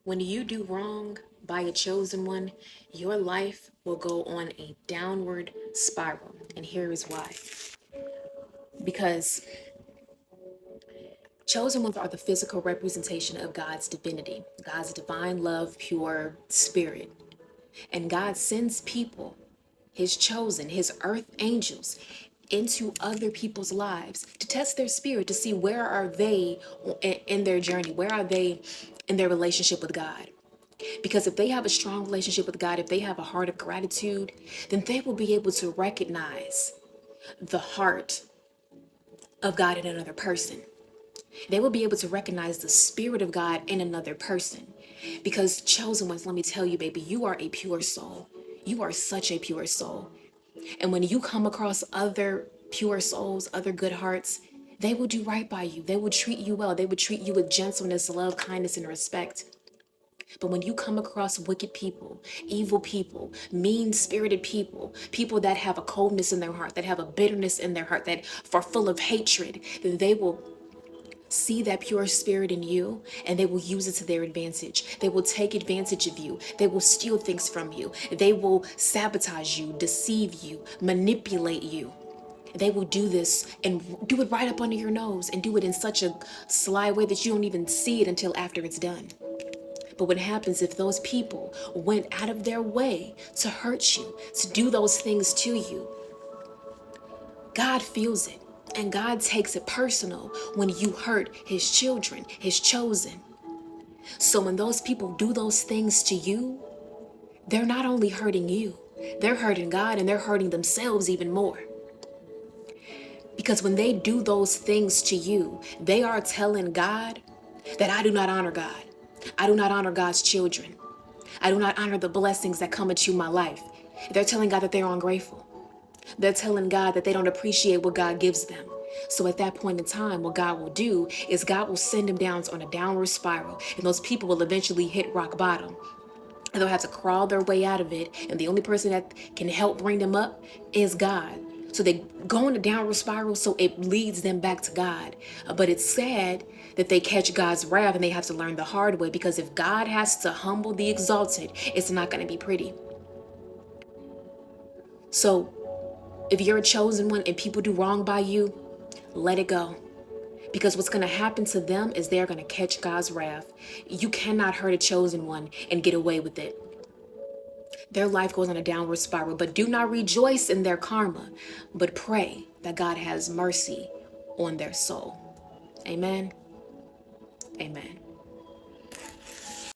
When you do wrong by a chosen one, your life will go on a downward spiral. And here is why. Because chosen ones are the physical representation of God's divinity, God's divine love, pure spirit. And God sends people, his chosen, his earth angels, into other people's lives to test their spirit, to see where are they in their journey, where are they in their relationship with God. Because if they have a strong relationship with God, if they have a heart of gratitude, then they will be able to recognize the heart of God in another person. They will be able to recognize the spirit of God in another person. Because chosen ones, let me tell you, baby, you are a pure soul. You are such a pure soul. And when you come across other pure souls, other good hearts, they will do right by you. They will treat you well. They will treat you with gentleness, love, kindness, and respect. But when you come across wicked people, evil people, mean-spirited people, people that have a coldness in their heart, that have a bitterness in their heart, that are full of hatred, then they will see that pure spirit in you and they will use it to their advantage. They will take advantage of you. They will steal things from you. They will sabotage you, deceive you, manipulate you. They will do this and do it right up under your nose and do it in such a sly way that you don't even see it until after it's done. But what happens if those people went out of their way to hurt you, to do those things to you? God feels it, and God takes it personal when you hurt his children, his chosen. So when those people do those things to you, they're not only hurting you, they're hurting God and they're hurting themselves even more. Because when they do those things to you, they are telling God that I do not honor God. I do not honor God's children. I do not honor the blessings that come into my life. They're telling God that they're ungrateful. They're telling God that they don't appreciate what God gives them. So at that point in time, what God will do is God will send them down on a downward spiral, and those people will eventually hit rock bottom. And they'll have to crawl their way out of it, and the only person that can help bring them up is God. So they go in a downward spiral, so it leads them back to God. But it's sad that they catch God's wrath and they have to learn the hard way, because if God has to humble the exalted, it's not going to be pretty. So if you're a chosen one and people do wrong by you, let it go. Because what's going to happen to them is they're going to catch God's wrath. You cannot hurt a chosen one and get away with it. Their life goes on a downward spiral, but do not rejoice in their karma, but pray that God has mercy on their soul. Amen. Amen.